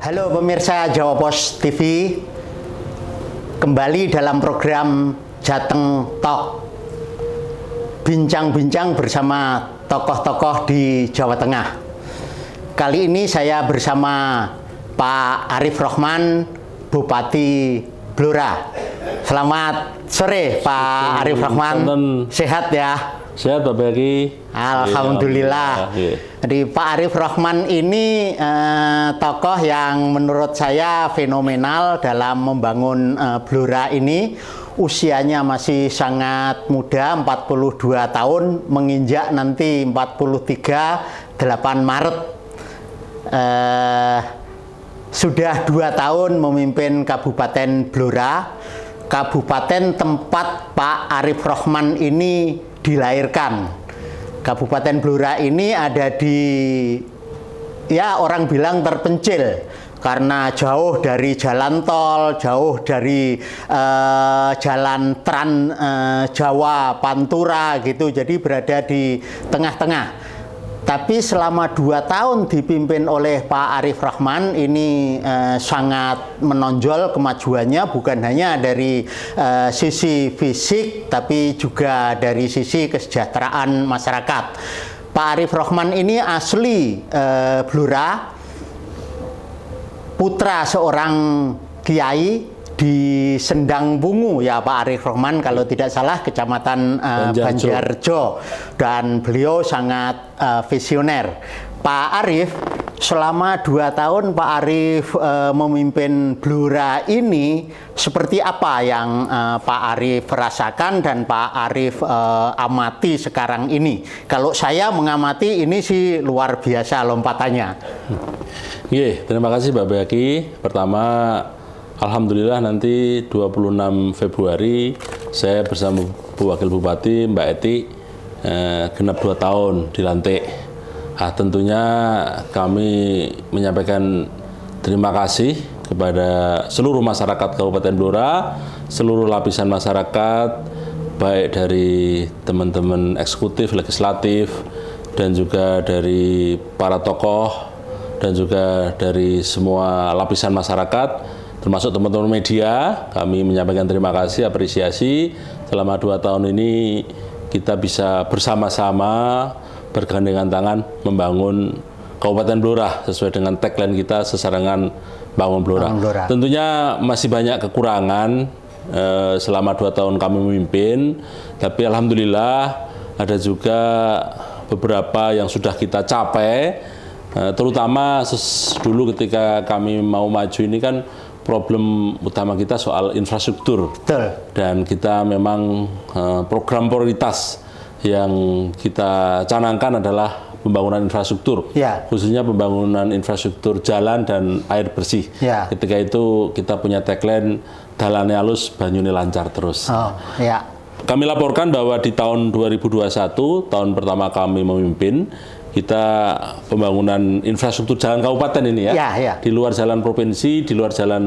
Halo pemirsa Jawa Pos TV, kembali dalam program Jateng Talk, bincang-bincang bersama tokoh-tokoh di Jawa Tengah. Kali ini saya bersama Pak Arief Rohman, Bupati Blora. Selamat sore Pak Arief Rohman, sehat ya? Sehat Pak Baki. Alhamdulillah. Jadi Pak Arief Rohman ini tokoh yang menurut saya fenomenal dalam membangun Blora ini. Usianya masih sangat muda, 42 tahun, menginjak nanti 43, 8 Maret. Sudah 2 tahun memimpin Kabupaten Blora, kabupaten tempat Pak Arief Rohman ini dilahirkan. Kabupaten Blora ini ada di, ya orang bilang terpencil, karena jauh dari jalan tol, jauh dari jalan Trans Jawa Pantura gitu, jadi berada di tengah-tengah. Tapi selama 2 tahun dipimpin oleh Pak Arief Rohman ini sangat menonjol kemajuannya, bukan hanya dari sisi fisik tapi juga dari sisi kesejahteraan masyarakat. Pak Arief Rohman ini asli Blora, putra seorang kiai di Sendang Bungu ya Pak Arief Rohman, kalau tidak salah Kecamatan Banjarjo, dan beliau sangat visioner. Pak Arief, selama 2 tahun Pak Arief memimpin Blora ini, seperti apa yang Pak Arief rasakan dan Pak Arief amati sekarang ini? Kalau saya mengamati ini sih luar biasa lompatannya. Terima kasih Pak Baki. Pertama, alhamdulillah nanti 26 Februari saya bersama Bu Wakil Bupati Mbak Eti genap 2 tahun dilantik. Tentunya kami menyampaikan terima kasih kepada seluruh masyarakat Kabupaten Blora, seluruh lapisan masyarakat, baik dari teman-teman eksekutif, legislatif, dan juga dari para tokoh, dan juga dari semua lapisan masyarakat, termasuk teman-teman media. Kami menyampaikan terima kasih, apresiasi selama 2 tahun ini kita bisa bersama-sama bergandengan tangan membangun Kabupaten Blora sesuai dengan tagline kita, sesarengan bangun Blora. Tentunya masih banyak kekurangan selama 2 tahun kami memimpin, tapi alhamdulillah ada juga beberapa yang sudah kita capai, terutama dulu ketika kami mau maju ini kan problem utama kita soal infrastruktur. Betul. Dan kita memang program prioritas yang kita canangkan adalah pembangunan infrastruktur, khususnya pembangunan infrastruktur jalan dan air bersih. Ketika itu kita punya tagline dalane alus banyune lancar terus. Kami laporkan bahwa di tahun 2021, tahun pertama kami memimpin, kita pembangunan infrastruktur jalan kabupaten ini di luar jalan provinsi, di luar jalan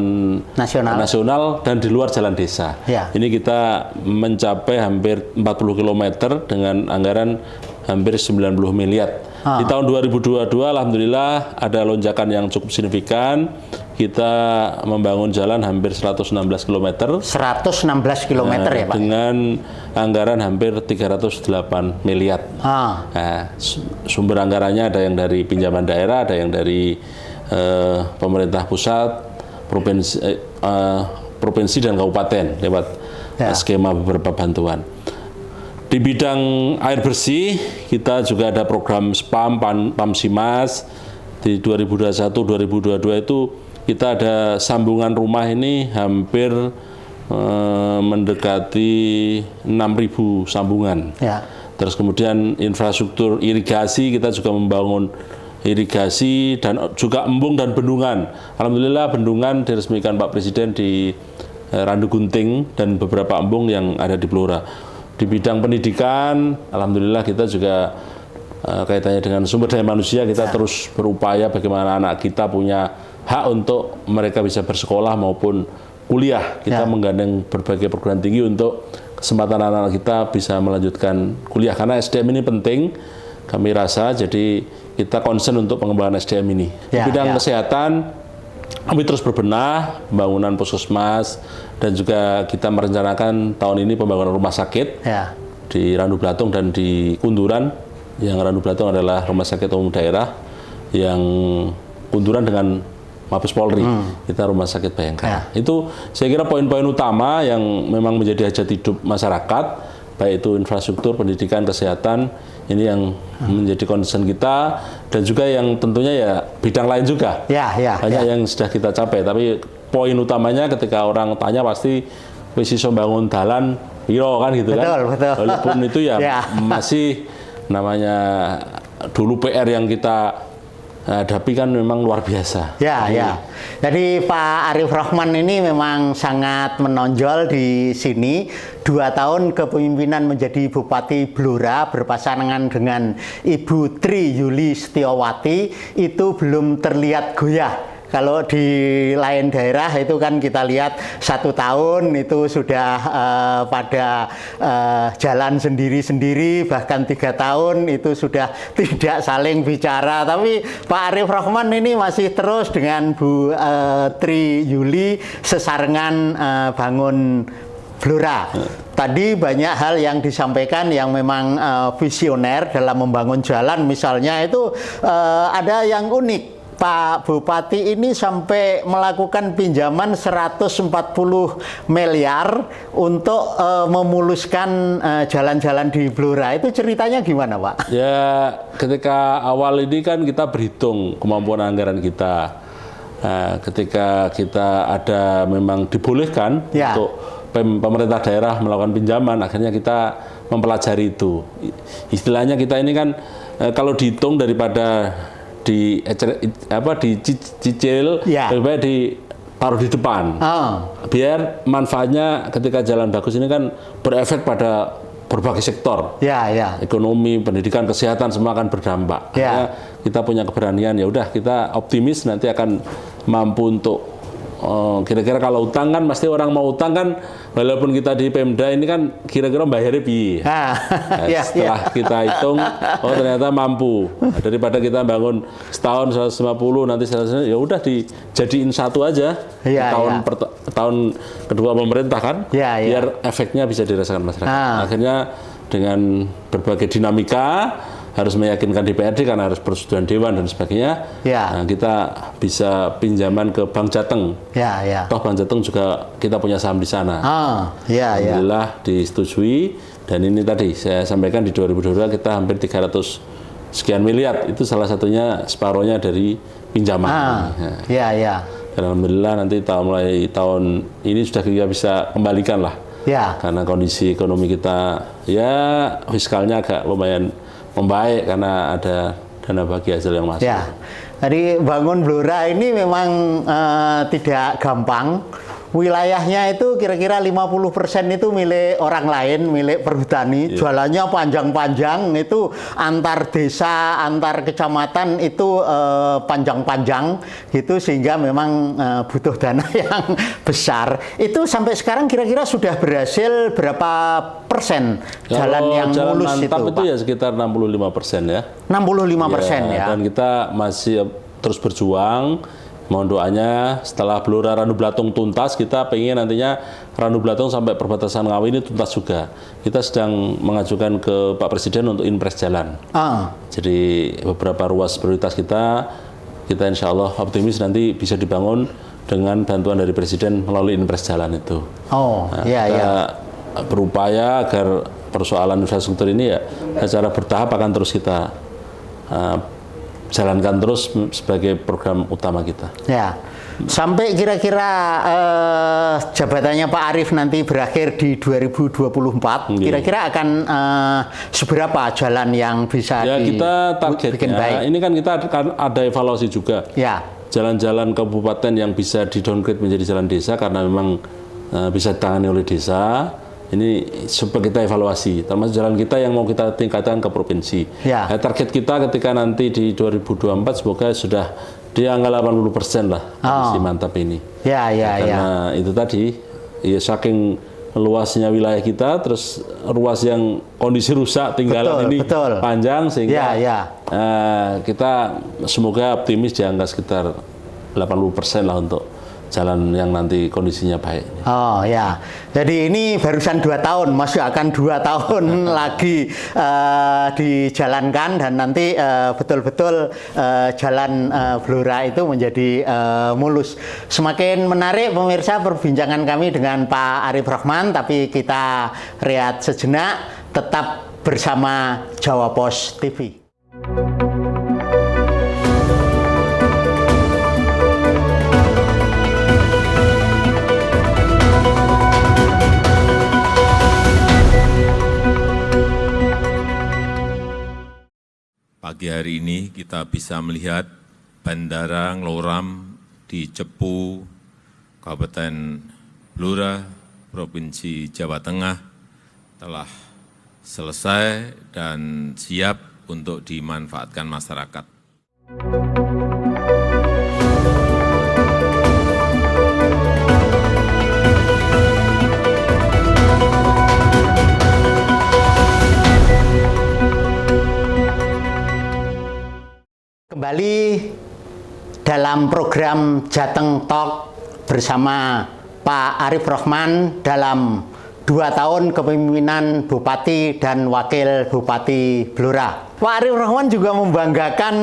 nasional dan di luar jalan desa. Ini kita mencapai hampir 40 km dengan anggaran hampir 90 miliar. Di tahun 2022 alhamdulillah ada lonjakan yang cukup signifikan. Kita membangun jalan hampir 116 km. 116 km ya Pak? Dengan anggaran hampir 308 miliar. Sumber anggarannya ada yang dari pinjaman daerah, ada yang dari pemerintah pusat, provinsi dan kabupaten lewat skema beberapa bantuan. Di bidang air bersih, kita juga ada program SPAM, PAMSIMAS. Di 2021-2022 itu kita ada sambungan rumah ini hampir mendekati 6.000 sambungan. Terus kemudian infrastruktur irigasi, kita juga membangun irigasi dan juga embung dan bendungan. Alhamdulillah bendungan diresmikan Pak Presiden di Randu Gunting dan beberapa embung yang ada di Blora. Di bidang pendidikan, alhamdulillah kita juga kaitannya dengan sumber daya manusia, kita terus berupaya bagaimana anak kita punya hak untuk mereka bisa bersekolah maupun kuliah. Kita menggandeng berbagai perguruan tinggi untuk kesempatan anak-anak kita bisa melanjutkan kuliah, karena SDM ini penting kami rasa, jadi kita concern untuk pengembangan SDM ini. Di bidang kesehatan kami terus berbenah pembangunan puskesmas dan juga kita merencanakan tahun ini pembangunan rumah sakit di Randu Blatung dan di Kunduran. Yang Randu Blatung adalah rumah sakit umum daerah, yang Kunduran dengan Mabes Polri, kita rumah sakit Bayangkara. Itu saya kira poin-poin utama yang memang menjadi hajat hidup masyarakat, baik itu infrastruktur, pendidikan, kesehatan, ini yang menjadi concern kita, dan juga yang tentunya ya bidang lain juga. Banyak yang sudah kita capai, tapi poin utamanya ketika orang tanya pasti wis iso bangun dalan piro kan gitu. Betul. Walaupun itu ya masih namanya dulu PR yang kita hadapi kan memang luar biasa. Jadi Pak Arief Rohman ini memang sangat menonjol di sini. 2 tahun kepemimpinan menjadi Bupati Blora berpasangan dengan Ibu Tri Yuli Setiawati itu belum terlihat goyah. Kalau di lain daerah itu kan kita lihat 1 tahun itu sudah pada jalan sendiri-sendiri, bahkan 3 tahun itu sudah tidak saling bicara. Tapi Pak Arief Rohman ini masih terus dengan Bu Tri Yuli sesarengan bangun Blora. Tadi banyak hal yang disampaikan yang memang visioner dalam membangun jalan. Misalnya itu ada yang unik. Pak Bupati ini sampai melakukan pinjaman 140 miliar untuk memuluskan jalan-jalan di Blora. Itu ceritanya gimana, Pak? Ya, ketika awal ini kan kita berhitung kemampuan anggaran kita. Ketika kita ada memang dibolehkan untuk pemerintah daerah melakukan pinjaman, akhirnya kita mempelajari itu. Istilahnya kita ini kan kalau dihitung daripada dicicil, lebih baik ditaruh di depan. Biar manfaatnya ketika jalan bagus ini kan berefek pada berbagai sektor. Ekonomi, pendidikan, kesehatan semua akan berdampak. Karena kita punya keberanian, ya udah kita optimis nanti akan mampu untuk kira-kira kalau utang kan pasti orang mau utang kan, walaupun kita di Pemda ini kan kira-kira bayarnya piye. Setelah kita hitung, oh ternyata mampu. Daripada kita bangun setahun 150 nanti 100, ya udah dijadiin satu aja. Tahun kedua pemerintah kan, biar efeknya bisa dirasakan masyarakat. Akhirnya dengan berbagai dinamika harus meyakinkan DPRD karena harus persetujuan Dewan dan sebagainya. Nah, kita bisa pinjaman ke Bank Jateng. Toh Bank Jateng juga kita punya saham di sana. Alhamdulillah disetujui, dan ini tadi saya sampaikan di 2022 kita hampir 300 sekian miliar. Itu salah satunya separohnya dari pinjaman. Alhamdulillah nanti mulai tahun ini sudah kita bisa kembalikan lah. Karena kondisi ekonomi kita ya fiskalnya agak lumayan membaik karena ada dana bagi hasil yang masuk. Jadi bangun Blora ini memang tidak gampang. Wilayahnya itu kira-kira 50% itu milik orang lain, milik perhutani. Jualannya panjang-panjang, itu antar desa, antar kecamatan itu panjang-panjang gitu, sehingga memang butuh dana yang besar. Itu sampai sekarang kira-kira sudah berhasil berapa persen jalan yang mulus itu, Pak? Itu ya sekitar 65% ya. 65% ya. Dan kita masih terus berjuang. Mohon doanya setelah Blora Randu Blatung tuntas, kita pengen nantinya Randu Blatung sampai perbatasan Ngawi ini tuntas juga. Kita sedang mengajukan ke Pak Presiden untuk impres jalan. Jadi beberapa ruas prioritas kita insya Allah optimis nanti bisa dibangun dengan bantuan dari Presiden melalui impres jalan itu. Kita berupaya agar persoalan infrastruktur ini ya secara bertahap akan terus kita jalankan terus sebagai program utama kita. Sampai kira-kira jabatannya Pak Arief nanti berakhir di 2024, kira-kira akan seberapa jalan yang bisa kita targetnya baik? Ini kan kita ada evaluasi juga. Jalan-jalan kabupaten yang bisa di-downgrade menjadi jalan desa karena memang bisa ditangani oleh desa. Ini supaya kita evaluasi, termasuk jalan kita yang mau kita tingkatkan ke provinsi. Target kita ketika nanti di 2024 semoga sudah di angka 80% lah, si mantap ini. Karena itu tadi, ya saking luasnya wilayah kita, terus ruas yang kondisi rusak tinggalan ini panjang sehingga kita semoga optimis di angka sekitar 80% lah untuk jalan yang nanti kondisinya baik. Oh ya, jadi ini barusan 2 tahun, masih akan 2 tahun lagi dijalankan dan nanti betul-betul jalan Blora itu menjadi mulus. Semakin menarik pemirsa perbincangan kami dengan Pak Arif Rohman, tapi kita rehat sejenak, tetap bersama Jawa Pos TV. Pagi hari ini kita bisa melihat Bandara Ngloram di Cepu, Kabupaten Blora, Provinsi Jawa Tengah telah selesai dan siap untuk dimanfaatkan masyarakat. Kembali dalam program Jateng Talk bersama Pak Arif Rohman dalam 2 tahun kepemimpinan Bupati dan Wakil Bupati Blora. Pak Arif Rohman juga membanggakan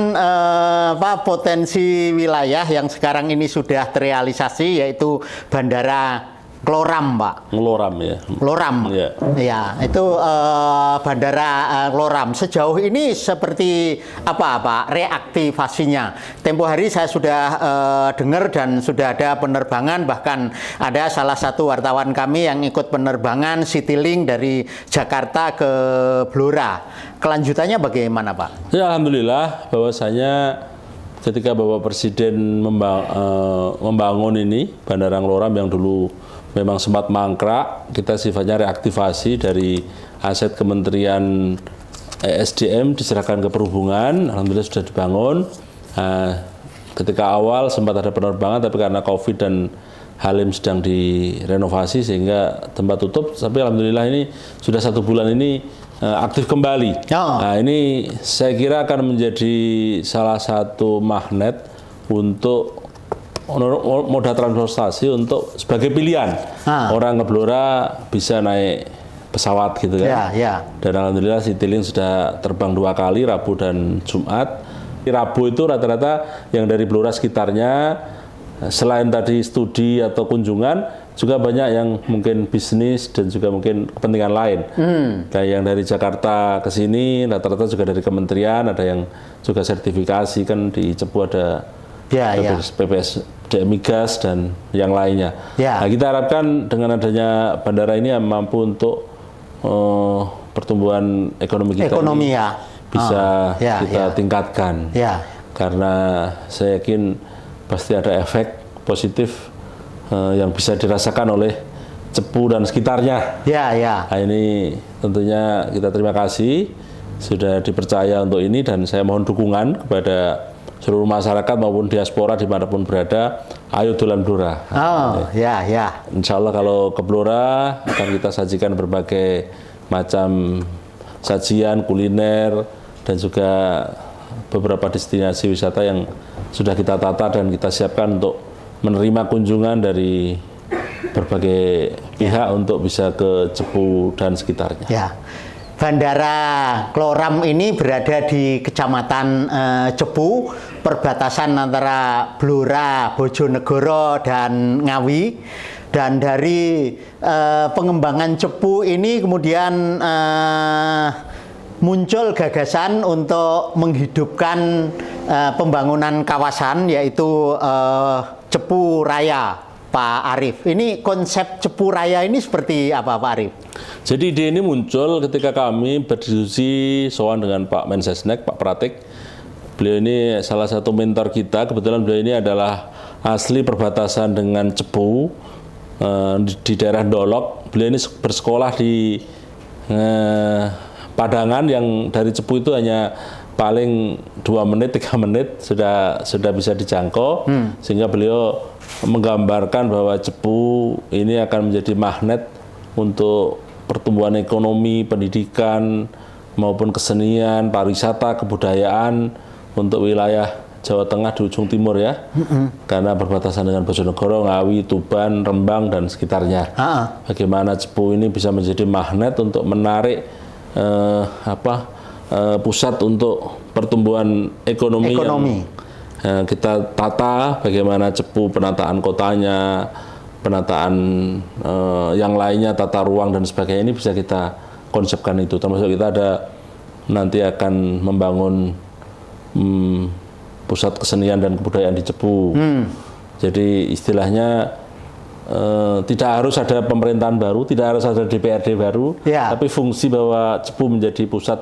potensi wilayah yang sekarang ini sudah terrealisasi, yaitu Bandara Ngloram, Pak. Ngloram ya. Ngloram, ya. Ya, itu Bandara Ngloram. Sejauh ini seperti apa, Pak, reaktivasinya? Tempo hari saya sudah dengar dan sudah ada penerbangan, bahkan ada salah satu wartawan kami yang ikut penerbangan Citylink dari Jakarta ke Blora. Kelanjutannya bagaimana, Pak? Ya, alhamdulillah bahwasanya ketika Bapak Presiden membangun ini Bandara Ngloram yang dulu memang sempat mangkrak, kita sifatnya reaktivasi dari aset Kementerian ESDM diserahkan ke Perhubungan. Alhamdulillah sudah dibangun. Ketika awal sempat ada penerbangan, tapi karena COVID dan Halim sedang direnovasi sehingga tempat tutup. Tapi alhamdulillah ini sudah 1 bulan ini aktif kembali. Nah, ini saya kira akan menjadi salah satu magnet untuk moda transportasi untuk sebagai pilihan orang ke Blora bisa naik pesawat gitu kan. Dan alhamdulillah Citylink sudah terbang 2 kali, Rabu dan Jumat. Di Rabu itu rata-rata yang dari Blora sekitarnya selain tadi studi atau kunjungan juga banyak yang mungkin bisnis dan juga mungkin kepentingan lain. Kayak yang dari Jakarta ke sini rata-rata juga dari kementerian, ada yang juga sertifikasi kan di Cepu ada PPS Migas dan yang lainnya. Nah, kita harapkan dengan adanya bandara ini mampu untuk pertumbuhan ekonomi kita bisa kita tingkatkan. Karena saya yakin pasti ada efek positif yang bisa dirasakan oleh Cepu dan sekitarnya. Nah, ini tentunya kita terima kasih sudah dipercaya untuk ini dan saya mohon dukungan kepada seluruh masyarakat maupun diaspora dimanapun berada, ayo dolan Blora. Insya Allah kalau ke Blora akan kita sajikan berbagai macam sajian kuliner dan juga beberapa destinasi wisata yang sudah kita tata dan kita siapkan untuk menerima kunjungan dari berbagai pihak untuk bisa ke Cepu dan sekitarnya. Bandara Ngloram ini berada di Kecamatan Cepu, perbatasan antara Blora, Bojonegoro, dan Ngawi. Dan dari pengembangan Cepu ini kemudian muncul gagasan untuk menghidupkan pembangunan kawasan, yaitu Cepu Raya, Pak Arif. Ini konsep Cepu Raya ini seperti apa, Pak Arif? Jadi ide ini muncul ketika kami berdiskusi soal dengan Pak Mensesnek, Pak Pratik. Beliau ini salah satu mentor kita. Kebetulan beliau ini adalah asli perbatasan dengan Cepu di daerah Dolok. Beliau ini bersekolah di Padangan yang dari Cepu itu hanya paling 2 menit, 3 menit sudah bisa dijangkau. Sehingga beliau menggambarkan bahwa Cepu ini akan menjadi magnet untuk pertumbuhan ekonomi, pendidikan, maupun kesenian, pariwisata, kebudayaan untuk wilayah Jawa Tengah di ujung timur ya, karena berbatasan dengan Bojonegoro, Ngawi, Tuban, Rembang dan sekitarnya. Bagaimana Cepu ini bisa menjadi magnet untuk menarik pusat untuk pertumbuhan ekonomi. Yang kita tata, bagaimana Cepu penataan kotanya, penataan yang lainnya, tata ruang dan sebagainya, ini bisa kita konsepkan itu. Termasuk kita nanti akan membangun pusat kesenian dan kebudayaan di Cepu. Jadi istilahnya tidak harus ada pemerintahan baru, tidak harus ada DPRD baru, tapi fungsi bahwa Cepu menjadi pusat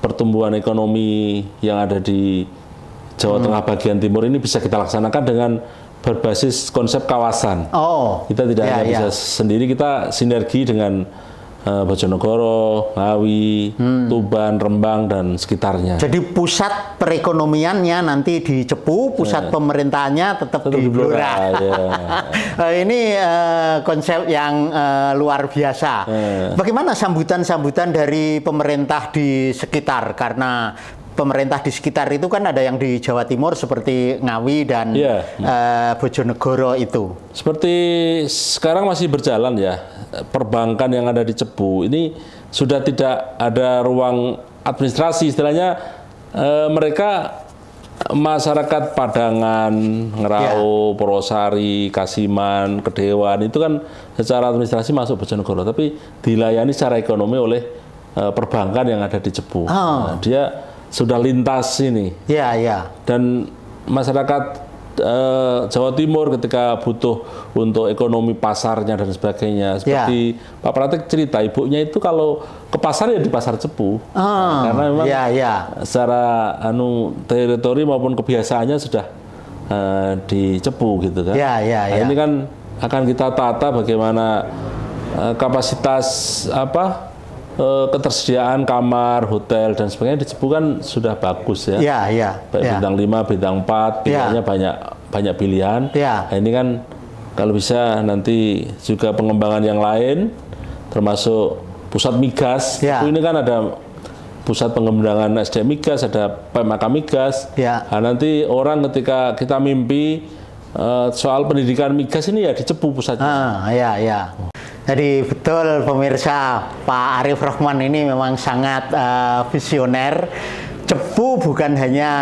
pertumbuhan ekonomi yang ada di Jawa Tengah bagian timur ini bisa kita laksanakan dengan berbasis konsep kawasan. Kita tidak hanya bisa sendiri, kita sinergi dengan Bojonegoro, Ngawi, Tuban, Rembang, dan sekitarnya. Jadi pusat perekonomiannya nanti di Cepu, pusat pemerintahannya tetap di Blora. Ini konsep yang luar biasa. Bagaimana sambutan-sambutan dari pemerintah di sekitar? Karena pemerintah di sekitar itu kan ada yang di Jawa Timur seperti Ngawi dan Bojonegoro itu. Seperti sekarang masih berjalan ya, perbankan yang ada di Cepu ini sudah tidak ada ruang administrasi, istilahnya mereka masyarakat Padangan, Ngerau, Porosari, Kasiman, Kedewan itu kan secara administrasi masuk Bojonegoro, tapi dilayani secara ekonomi oleh perbankan yang ada di Cepu. Nah, dia sudah lintas ini. Dan masyarakat Jawa Timur ketika butuh untuk ekonomi pasarnya dan sebagainya, seperti Pak Pratik cerita, ibunya itu kalau ke pasar ya di pasar Cepu, karena memang secara teritori maupun kebiasaannya sudah di Cepu gitu kan. Nah, ini kan akan kita tata bagaimana kapasitas ketersediaan kamar, hotel dan sebagainya di Cepu kan sudah bagus ya. Bintang 5, bintang 4, pilihannya banyak pilihan. Nah, ini kan kalau bisa nanti juga pengembangan yang lain, termasuk pusat migas. Cepu ini kan ada pusat pengembangan SDM migas, ada PMK migas. Nah, nanti orang ketika kita mimpi soal pendidikan migas ini ya di Cepu pusatnya. Jadi betul pemirsa, Pak Arief Rahman ini memang sangat visioner. Cepu bukan hanya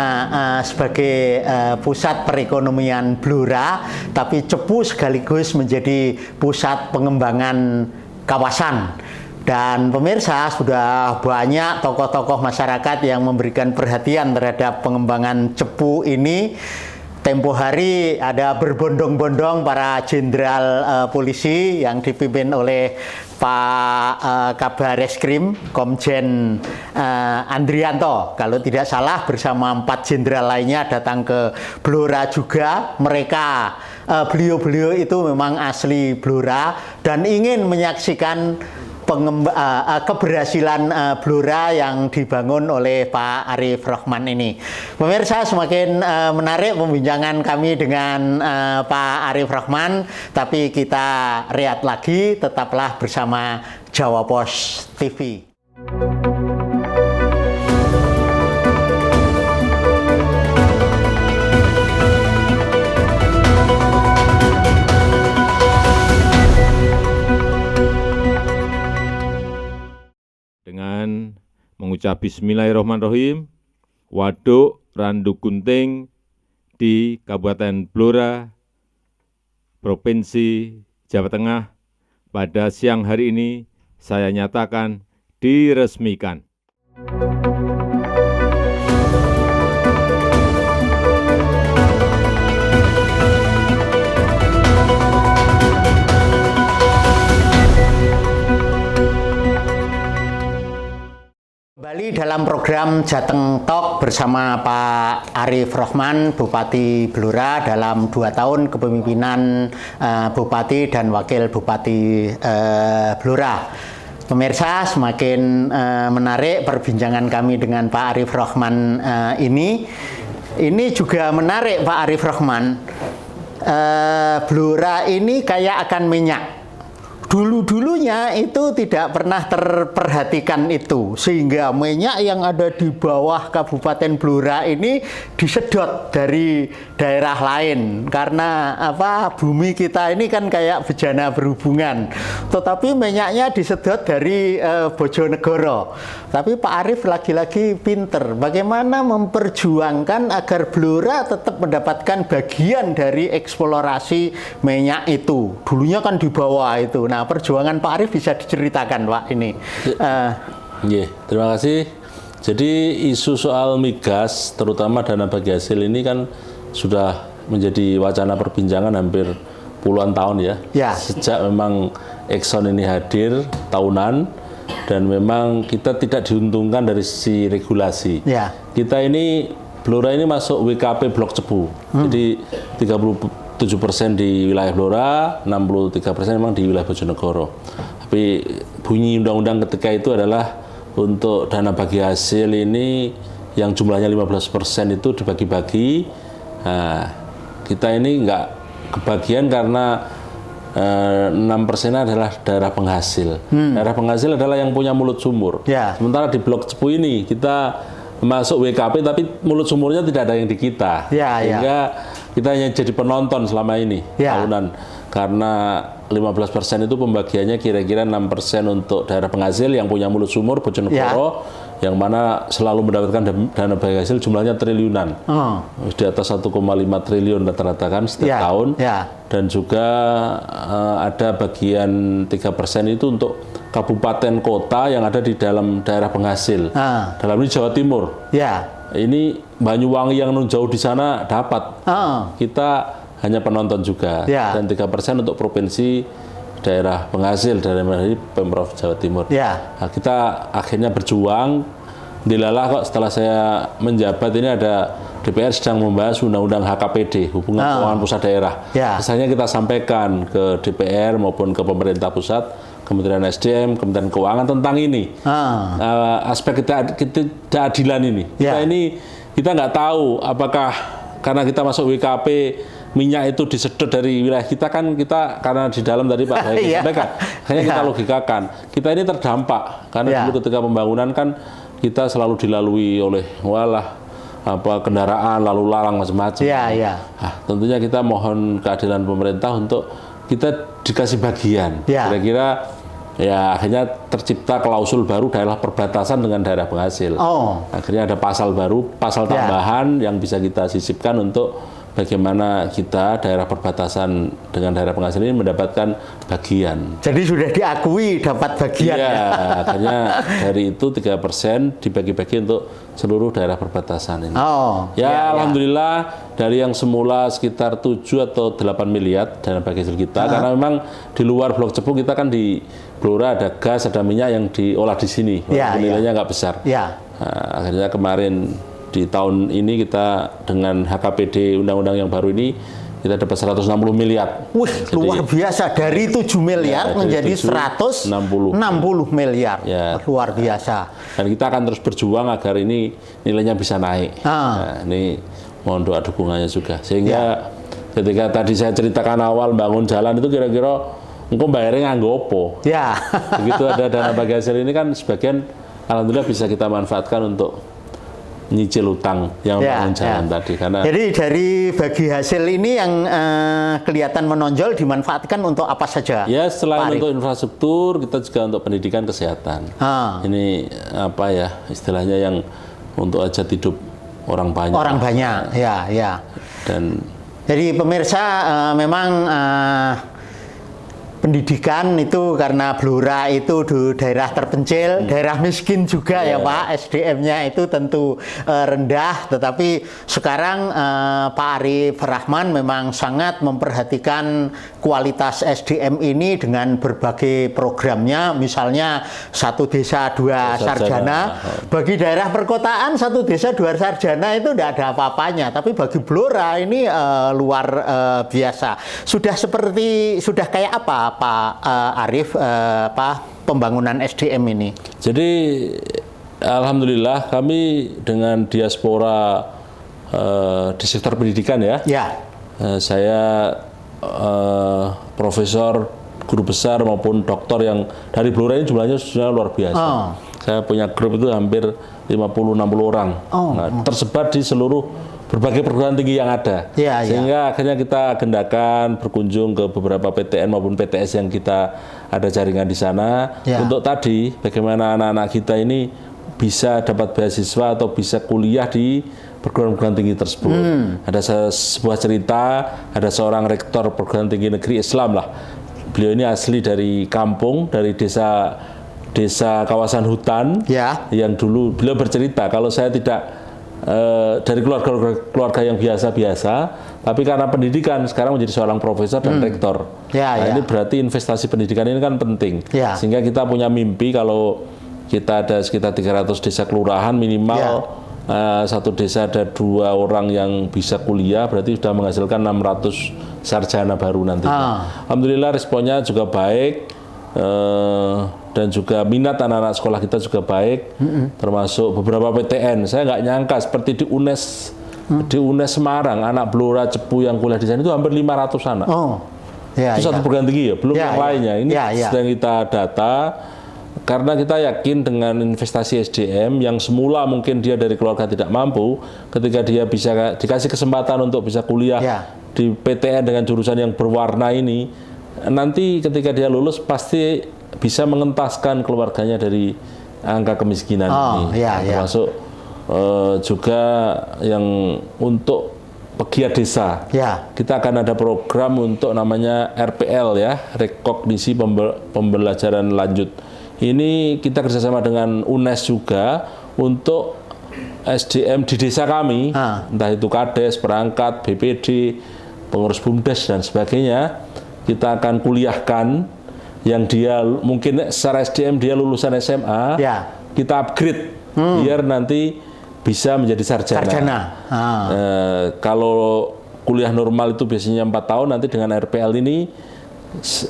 sebagai pusat perekonomian Blora, tapi Cepu sekaligus menjadi pusat pengembangan kawasan. Dan pemirsa, sudah banyak tokoh-tokoh masyarakat yang memberikan perhatian terhadap pengembangan Cepu ini. Tempo hari ada berbondong-bondong para jenderal polisi yang dipimpin oleh Pak Kabar Reskrim Komjen Andrianto. Kalau tidak salah bersama 4 jenderal lainnya datang ke Blora juga. Mereka beliau-beliau itu memang asli Blora dan ingin menyaksikan keberhasilan Blora yang dibangun oleh Pak Arief Rahman ini. Pemirsa, semakin menarik pembincangan kami dengan Pak Arief Rahman, tapi kita rehat lagi, tetaplah bersama Jawa Pos TV. Dengan mengucap Bismillahirrahmanirrahim, Waduk Randu Gunting di Kabupaten Blora, Provinsi Jawa Tengah, pada siang hari ini saya nyatakan diresmikan. Kembali dalam program Jateng Talk bersama Pak Arief Rahman, Bupati Blora dalam 2 tahun kepemimpinan Bupati dan Wakil Bupati Blora. Pemirsa, semakin menarik perbincangan kami dengan Pak Arief Rahman ini. Ini juga menarik Pak Arief Rahman. Blora ini kayak akan minyak. dulu-dulunya itu tidak pernah terperhatikan itu, sehingga minyak yang ada di bawah Kabupaten Blora ini disedot dari daerah lain karena bumi kita ini kan kayak bejana berhubungan, tetapi minyaknya disedot dari Bojonegoro. Tapi Pak Arief lagi-lagi pinter bagaimana memperjuangkan agar Blora tetap mendapatkan bagian dari eksplorasi minyak itu. Dulunya kan di bawah itu. Nah, perjuangan Pak Arief bisa diceritakan, Pak, ini. Terima kasih. Jadi isu soal migas, terutama dana bagi hasil ini kan sudah menjadi wacana perbincangan hampir puluhan tahun ya. Sejak memang Exxon ini hadir tahunan, dan memang kita tidak diuntungkan dari sisi regulasi. Kita ini, Blora ini masuk WKP Blok Cepu. Jadi 37% di wilayah Blora, 63% memang di wilayah Bojonegoro. Tapi bunyi undang-undang ketika itu adalah untuk dana bagi hasil ini yang jumlahnya 15% itu dibagi-bagi. Nah, kita ini nggak kebagian karena 6% adalah daerah penghasil. Daerah penghasil adalah yang punya mulut sumur. Sementara di Blok Cepu ini kita masuk WKP tapi mulut sumurnya tidak ada yang di kita. Sehingga kita hanya jadi penonton selama ini tahunan. Karena 15% itu pembagiannya kira-kira 6% untuk daerah penghasil yang punya mulut sumur Bojonegoro, yang mana selalu mendapatkan dana bagi hasil jumlahnya triliunan. Di atas 1,5 triliun rata-rata kan setiap tahun. Dan juga ada bagian 3% itu untuk kabupaten kota yang ada di dalam daerah penghasil. Dalam ini Jawa Timur. Ini Banyuwangi yang jauh di sana dapat. Kita hanya penonton juga. Dan 3% untuk provinsi daerah penghasil dari Pemprov Jawa Timur. Nah, kita akhirnya berjuang. Dilalah kok setelah saya menjabat ini ada DPR sedang membahas undang-undang HKPD, hubungan keuangan pusat daerah. Misalnya kita sampaikan ke DPR maupun ke pemerintah pusat, Kementerian SDM, Kementerian Keuangan tentang ini. Aspek ketidakadilan ini. Kita nggak tahu apakah karena kita masuk WKP minyak itu disedot dari wilayah kita kan, kita karena di dalam tadi Pak Baik sampaikan, hanya kita logikakan kita ini terdampak karena dulu ketika pembangunan kan kita selalu dilalui oleh kendaraan lalu lalang macam-macam. Tentunya kita mohon keadilan pemerintah untuk kita dikasih bagian. Kira-kira akhirnya tercipta klausul baru daerah perbatasan dengan daerah penghasil. Akhirnya ada pasal baru, pasal tambahan yang bisa kita sisipkan untuk bagaimana kita daerah perbatasan dengan daerah penghasil ini mendapatkan bagian. Jadi sudah diakui dapat bagian. Akhirnya dari itu 3% dibagi-bagi untuk seluruh daerah perbatasan ini. Alhamdulillah dari yang semula sekitar 7 atau 8 miliar dana bagi hasil kita, karena memang di luar Blok Cepu kita kan di Blora ada gas, ada minyak yang diolah di sini, nilainya nggak besar. Nah, akhirnya kemarin di tahun ini kita dengan HKPD undang-undang yang baru ini kita dapat 160 miliar. Jadi, luar biasa, dari 7 miliar menjadi 160 miliar. Luar biasa. Dan kita akan terus berjuang agar ini nilainya bisa naik. Nah, ini mohon doa dukungannya juga. Sehingga ketika tadi saya ceritakan awal bangun jalan itu kira-kira engkau bayarnya nganggo opo. Begitu ada dana bagi hasil ini kan sebagian alhamdulillah bisa kita manfaatkan untuk nyicil utang yang bangun jalan tadi. Karena jadi dari bagi hasil ini yang kelihatan menonjol dimanfaatkan untuk apa saja? Selain untuk infrastruktur, kita juga untuk pendidikan kesehatan. Ini istilahnya yang untuk hajat hidup orang banyak. Orang banyak, Dan jadi pemirsa memang pendidikan itu karena Blora itu di daerah terpencil, daerah miskin juga ya Pak, SDM-nya itu tentu rendah, tetapi sekarang Pak Arief Rahman memang sangat memperhatikan kualitas SDM ini dengan berbagai programnya, misalnya 1 desa 2 sarjana. Bagi daerah perkotaan 1 desa 2 sarjana itu tidak ada apa-apanya, tapi bagi Blora ini luar biasa. Sudah kayak apa Pak Arief pembangunan SDM ini? Jadi alhamdulillah kami dengan diaspora di sektor pendidikan saya Profesor guru besar maupun dokter yang dari Blora ini jumlahnya sudah luar biasa. Saya punya grup itu hampir 50-60 orang. Tersebar di seluruh berbagai perguruan tinggi yang ada. Sehingga akhirnya kita agendakan berkunjung ke beberapa PTN maupun PTS yang kita ada jaringan di sana. Untuk tadi bagaimana anak-anak kita ini bisa dapat beasiswa atau bisa kuliah di perguruan tinggi tersebut. Ada sebuah cerita, ada seorang rektor perguruan tinggi negeri Islam lah. Beliau ini asli dari kampung, dari desa kawasan hutan, yang dulu beliau bercerita kalau saya tidak dari keluarga yang biasa-biasa, tapi karena pendidikan sekarang menjadi seorang profesor dan rektor. Ini berarti investasi pendidikan ini kan penting. Sehingga kita punya mimpi kalau kita ada sekitar 300 desa kelurahan minimal satu desa ada 2 orang yang bisa kuliah, berarti sudah menghasilkan 600 sarjana baru nantinya. Alhamdulillah responnya juga baik. Dan juga minat anak-anak sekolah kita juga baik, termasuk beberapa PTN. Saya nggak nyangka seperti di UNES Semarang, anak Blora Cepu yang kuliah di sana itu hampir 500 anak. Itu satu perguruan tinggi ya, belum yang lainnya. Ini sedang kita data, karena kita yakin dengan investasi SDM yang semula mungkin dia dari keluarga tidak mampu, ketika dia bisa dikasih kesempatan untuk bisa kuliah di PTN dengan jurusan yang berwarna ini, nanti ketika dia lulus pasti bisa mengentaskan keluarganya dari angka kemiskinan ini. Termasuk juga yang untuk pegiat desa. Kita akan ada program untuk namanya RPL ya, rekognisi pembelajaran lanjut. Ini kita kerjasama dengan UNES juga untuk SDM di desa kami, entah itu Kades, perangkat, BPD, pengurus BUMDes dan sebagainya. Kita akan kuliahkan yang dia mungkin secara SDM dia lulusan SMA, kita upgrade biar nanti bisa menjadi sarjana. Kalau kuliah normal itu biasanya 4 tahun, nanti dengan RPL ini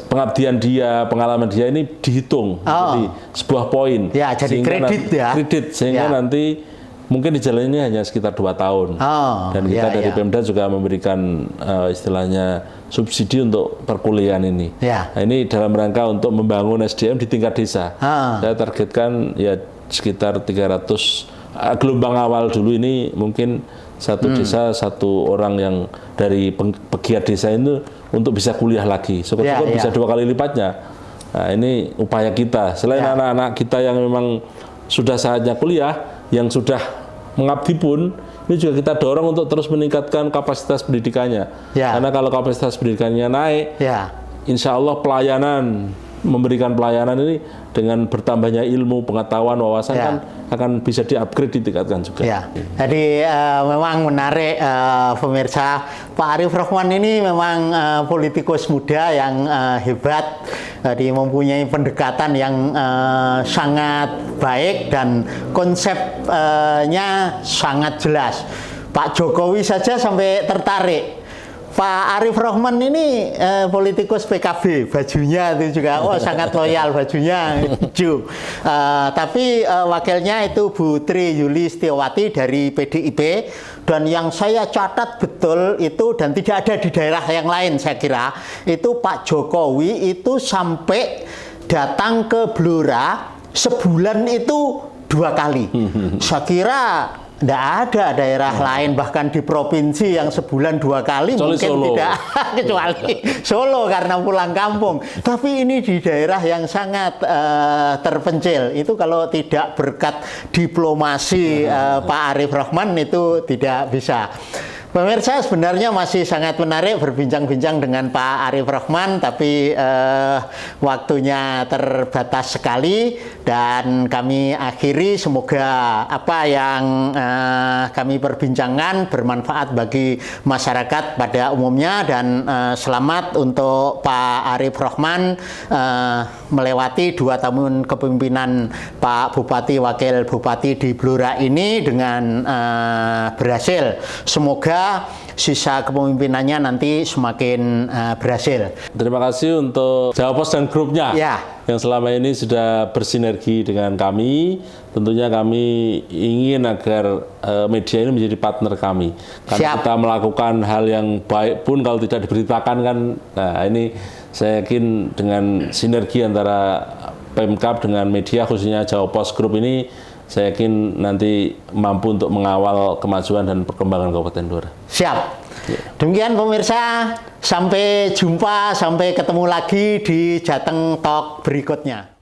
pengabdian dia, pengalaman dia ini dihitung jadi sebuah poin. Jadi kredit sehingga nanti mungkin di jalan ini hanya sekitar 2 tahun. Dan kita dari Pemda juga memberikan istilahnya subsidi untuk perkuliahan ini. Nah, ini dalam rangka untuk membangun SDM di tingkat desa. Saya targetkan ya sekitar 300 gelombang awal dulu ini mungkin satu desa satu orang yang dari pegiat desa itu untuk bisa kuliah lagi. Syukur-syukur bisa 2 kali lipatnya. Nah, ini upaya kita. Selain anak-anak kita yang memang sudah saatnya kuliah, yang sudah mengabdi pun, ini juga kita dorong untuk terus meningkatkan kapasitas pendidikannya. Karena kalau kapasitas pendidikannya naik, insya Allah memberikan pelayanan ini dengan bertambahnya ilmu, pengetahuan, wawasan kan akan bisa di-upgrade, ditingkatkan juga. Jadi memang menarik pemirsa, Pak Arief Rahman ini memang politikus muda yang hebat, jadi mempunyai pendekatan yang sangat baik dan konsepnya sangat jelas. Pak Jokowi saja sampai tertarik. Pak Arief Rahman ini politikus PKB, bajunya itu juga sangat loyal, bajunya hijau. Tapi wakilnya itu Bu Tri Yulistiawati dari PDIP, dan yang saya catat betul itu, dan tidak ada di daerah yang lain saya kira, itu Pak Jokowi itu sampai datang ke Blora sebulan itu 2 kali. Saya kira tidak ada daerah lain, bahkan di provinsi yang sebulan 2 kali mungkin Solo. Tidak, kecuali Solo karena pulang kampung. Tapi ini di daerah yang sangat terpencil. Itu kalau tidak berkat diplomasi Pak Arief Rahman itu tidak bisa. Pemirsa, sebenarnya masih sangat menarik berbincang-bincang dengan Pak Arief Rahman, tapi waktunya terbatas sekali, dan kami akhiri. Semoga apa yang kami perbincangkan bermanfaat bagi masyarakat pada umumnya, dan selamat untuk Pak Arief Rahman melewati 2 tahun kepemimpinan Pak Bupati Wakil Bupati di Blora ini dengan berhasil. Semoga semoga sisa kepemimpinannya nanti semakin berhasil. Terima kasih untuk Jawa Pos dan grupnya Ya. yang selama ini sudah bersinergi dengan kami. Tentunya kami ingin agar media ini menjadi partner kami. Karena Siap. kita melakukan hal yang baik pun kalau tidak diberitakan kan, nah ini saya yakin dengan sinergi antara Pemkab dengan media khususnya Jawa Pos Group ini, saya yakin nanti mampu untuk mengawal kemajuan dan perkembangan Kabupaten Blora. Siap. Demikian pemirsa, sampai jumpa, sampai ketemu lagi di Jateng Talk berikutnya.